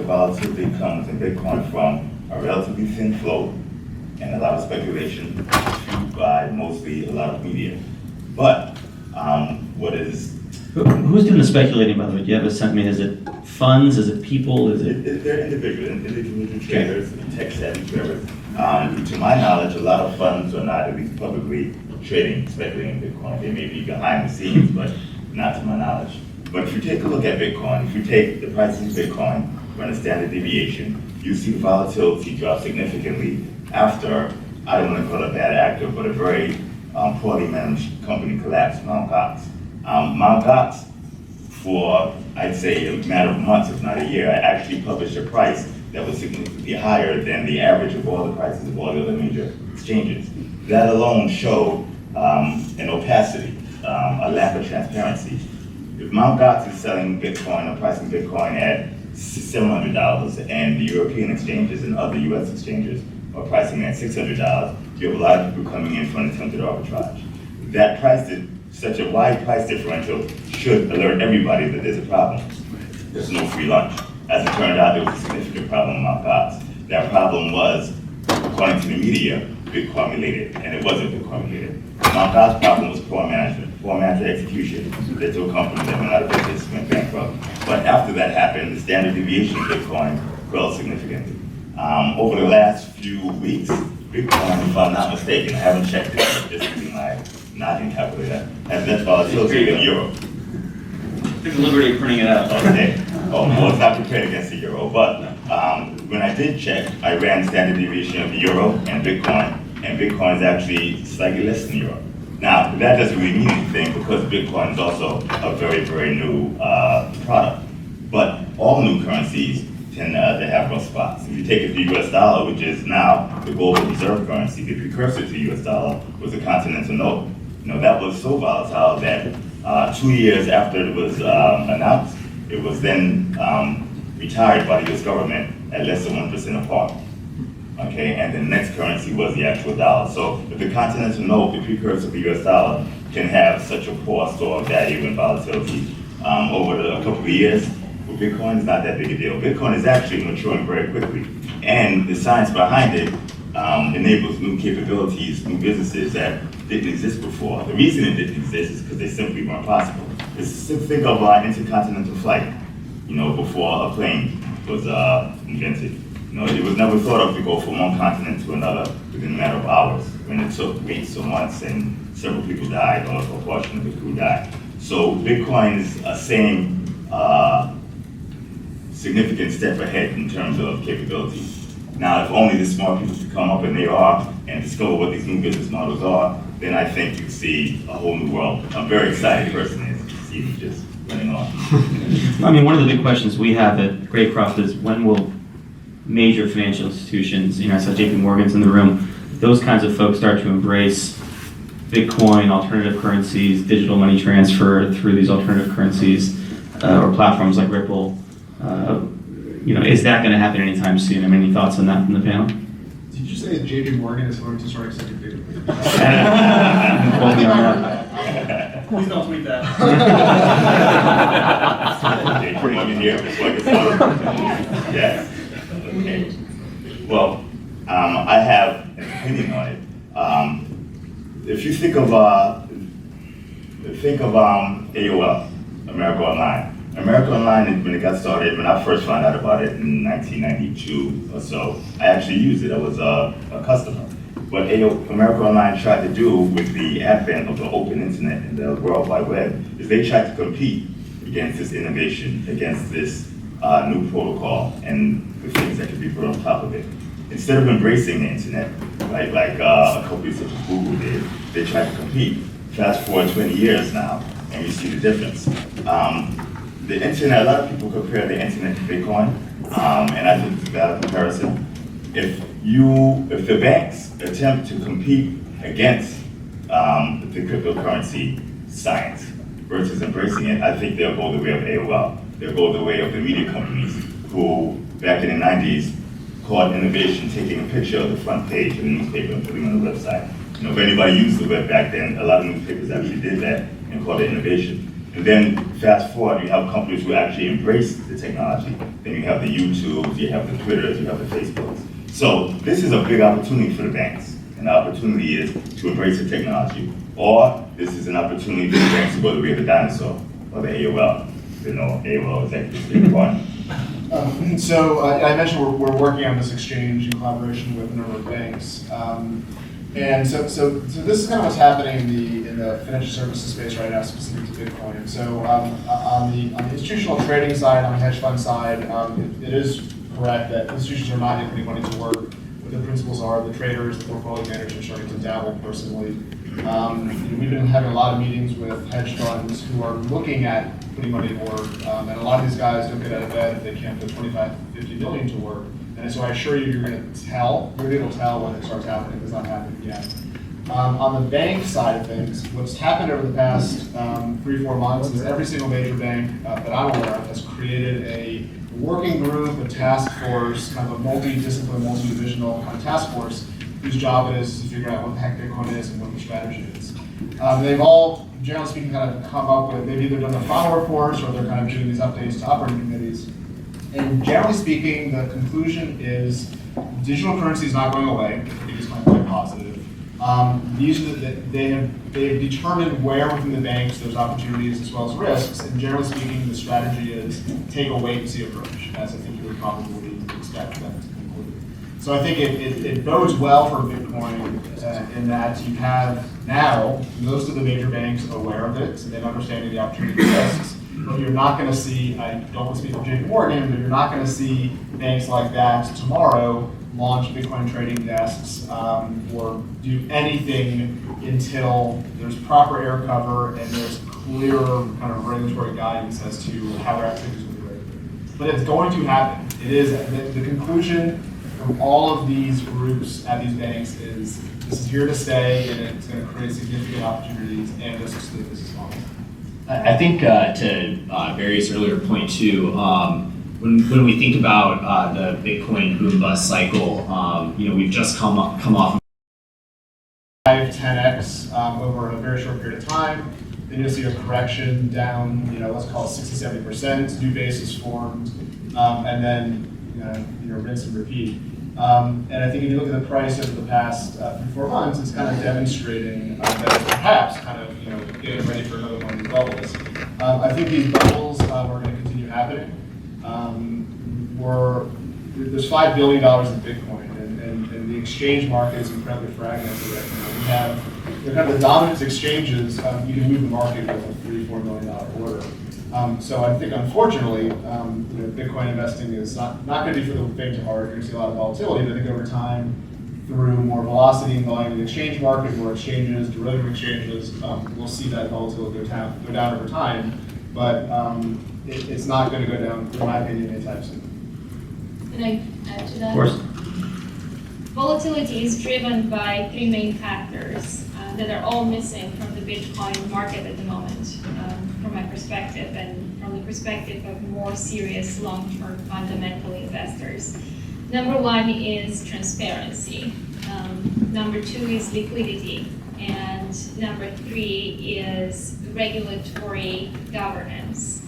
volatility comes in Bitcoin from a relatively thin float and a lot of speculation fueled by mostly a lot of media. But what is... Who's doing the speculating, by the way? Do you have a sense? I mean, is it funds? Is it people? Is it? They're individual traders, tech-savvy traders. To my knowledge, a lot of funds are not at least publicly trading, speculating Bitcoin. They may be behind the scenes, but not to my knowledge. But if you take a look at Bitcoin, if you take the price of Bitcoin, run a standard deviation, you see volatility drop significantly after, I don't want to call it a bad actor, but a very poorly managed company collapsed, Mt. Gox. Mt. Gox, for I'd say a matter of months, if not a year, I actually published a price that was significantly higher than the average of all the prices of all the other major exchanges. That alone showed an opacity, a lack of transparency. If Mt. Gox is selling Bitcoin or pricing Bitcoin at $700 and the European exchanges and other US exchanges are pricing at $600, you have a lot of people coming in for an attempted arbitrage. That price, such a wide price differential should alert everybody that there's a problem. There's no free lunch. As it turned out, there was a significant problem with Mt. Gox. That problem was, according to the media, Bitcoin related, and it wasn't Bitcoin related. Mt. Gox's problem was poor management execution. They took companies that went out of business, went bankrupt. But after that happened, the standard deviation of Bitcoin fell significantly. Over the last few weeks, Bitcoin, if I'm not mistaken, I haven't checked it, just using my nodding calculator, has less volatility than euro. Take the liberty of printing it out. Okay. Oh, well, it's not compared against the euro, but when I did check, I ran standard deviation of the euro and Bitcoin is actually slightly less than euro. Now, that doesn't really mean anything because Bitcoin is also a very, very new product. But all new currencies tend to have rough spots. If you take the US dollar, which is now the global reserve currency, the precursor to the US dollar was the continental note. That was so volatile that 2 years after it was announced, it was then retired by the US government at less than 1% of par. Okay, and the next currency was the actual dollar. So if the continental note, the precursor of the US dollar, can have such a poor store of value and volatility over a couple of years, well, Bitcoin is not that big a deal. Bitcoin is actually maturing very quickly. And the science behind it enables new capabilities, new businesses that didn't exist before. The reason it didn't exist is because they simply weren't possible. Think of intercontinental flight, before a plane was invented. It was never thought of to go from one continent to another within a matter of hours. When it took weeks or months and several people died or a portion of the crew died. So Bitcoin is a same significant step ahead in terms of capabilities. Now, if only the smart people could come up, and they are, and discover what these new business models are, then I think you'd see a whole new world. I'm very excited personally to see them just running on. I mean, one of the big questions we have at Greycroft is when will major financial institutions, I saw JP Morgan's in the room, those kinds of folks start to embrace Bitcoin, alternative currencies, digital money transfer through these alternative currencies, or platforms like Ripple. Is that going to happen anytime soon? Any thoughts on that from the panel? Did you say that JP Morgan is going to start accepting Bitcoin? Quote me on that. Please don't tweet that. JP Morgan here, just like it's yes. Okay. Well, I have an opinion on it. If you think of AOL, America Online. America Online, when it got started, when I first found out about it in 1992 or so, I actually used it. I was a customer. What America Online tried to do with the advent of the open internet and the World Wide Web is they tried to compete against this innovation, against this new protocol and the things that could be put on top of it. Instead of embracing the internet, right, like a company such as Google did, they tried to compete. Fast forward 20 years now, and you see the difference. The internet, a lot of people compare the internet to Bitcoin, and I think it's a valid comparison. If the banks attempt to compete against the cryptocurrency science versus embracing it, I think they'll go the way of AOL. They'll go the way of the media companies who, back in the 90s, called innovation taking a picture of the front page of the newspaper and putting it on the website. If anybody used the web back then, a lot of newspapers actually did that and called it innovation. And then fast forward, you have companies who actually embrace the technology. Then you have the YouTubes, you have the Twitters, you have the Facebooks. So this is a big opportunity for the banks. And the opportunity is to embrace the technology. Or this is an opportunity for the banks to go the way of the dinosaur, or the AOL. You know, AOL executives being one. I mentioned we're working on this exchange in collaboration with a number of banks. And so this is kind of what's happening in the financial services space right now, specific to Bitcoin. So on the institutional trading side, on the hedge fund side, it is correct that institutions are not putting money to work. What the principles are, the traders, the portfolio managers are starting to dabble personally. We've been having a lot of meetings with hedge funds who are looking at putting money to work, and a lot of these guys don't get out of bed if they can't put 25, 50 million to work. And so I assure you, you're going to tell when it starts happening. It's not happening yet. On the bank side of things, what's happened over the past 3-4 months is every single major bank that I'm aware of has created a working group, a task force, kind of a multi-discipline, multi-divisional kind of task force, whose job it is to figure out what the heck Bitcoin is and what the strategy is. They've all, generally speaking, kind of come up with, they've either done the final reports or they're kind of doing these updates to operating committees. And generally speaking, the conclusion is digital currency is not going away. I think it's kind of quite positive. They have determined where within the banks there's opportunities as well as risks. And generally speaking, the strategy is take a wait and see approach, as I think you would probably expect them to conclude. So I think it bodes well for Bitcoin in that you have now most of the major banks aware of it and understanding the opportunity risks. But you're not going to see, I don't want to speak for JP Morgan, but you're not going to see banks like that tomorrow launch Bitcoin trading desks or do anything until there's proper air cover and there's clear kind of regulatory guidance as to how their activities will be regulated. But it's going to happen. It is the conclusion from all of these groups at these banks is this is here to stay and it's going to create significant opportunities and risks to the business model. I think to Barry's earlier point too, when we think about the Bitcoin boom bust cycle, we've just come off 10x over a very short period of time. Then you'll see a correction down, let's call it 60-70%, new basis formed, and then rinse and repeat. And I think if you look at the price over the past 3-4 months, it's kind of demonstrating that perhaps kind of getting ready for another one of these bubbles. I think these bubbles are going to continue happening. There's $5 billion in Bitcoin, and the exchange market is incredibly fragmented right now. We have kind of the dominant exchanges. You can move the market with a $3-4 million order. So I think, unfortunately, Bitcoin investing is not going to be for the faint of heart. You're going to see a lot of volatility, but I think over time, through more velocity and volume in the exchange market, more exchanges, derivative exchanges, we'll see that volatility go down over time. But it's not going to go down, in my opinion, anytime soon. Can I add to that? Of course. Volatility is driven by 3 main factors that are all missing from the Bitcoin market at the moment, from my perspective and from the perspective of more serious long-term fundamental investors. Number 1 is transparency. Number 2 is liquidity. And number 3 is regulatory governance.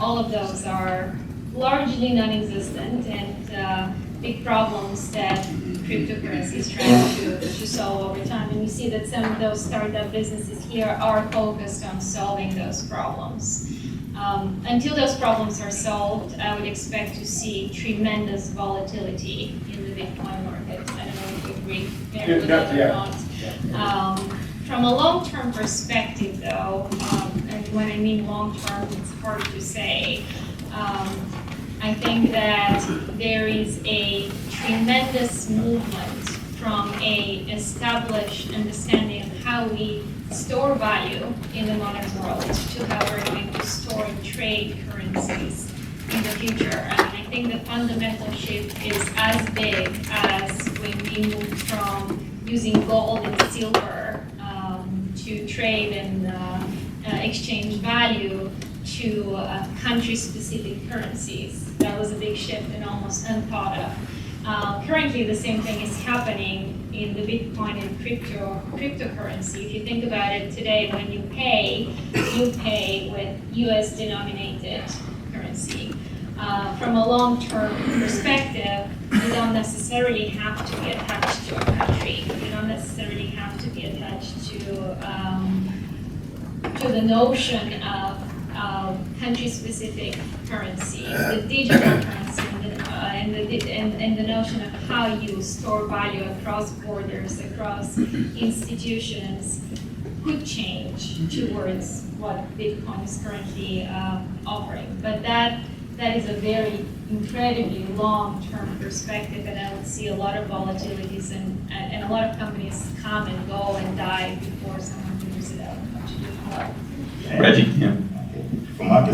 All of those are largely non-existent and big problems that cryptocurrency is trying to solve over time. And you see that some of those startup businesses here are focused on solving those problems. Until those problems are solved, I would expect to see tremendous volatility in the Bitcoin market. I don't know if you agree very with that or not. From a long-term perspective, though, and when I mean long-term, it's hard to say. I think that there is a tremendous movement from a established understanding of how we store value in the modern world to how we're going to store and trade currencies in the future. And I think the fundamental shift is as big as when we moved from using gold and silver to trade and exchange value to country-specific currencies. That was a big shift and almost unthought of. Currently, the same thing is happening in the Bitcoin and cryptocurrency. If you think about it today, when you pay with US denominated currency. From a long-term perspective, you don't necessarily have to be attached to a country. You don't necessarily have to be attached to the notion of country-specific currency, the digital currency, and the notion of how you store value across borders, across institutions, could change towards what Bitcoin is currently offering. But that is a very incredibly long-term perspective, and I would see a lot of volatilities and a lot of companies come and go and die before someone figures it out how to do it well. Reggie, yeah. From my perspective,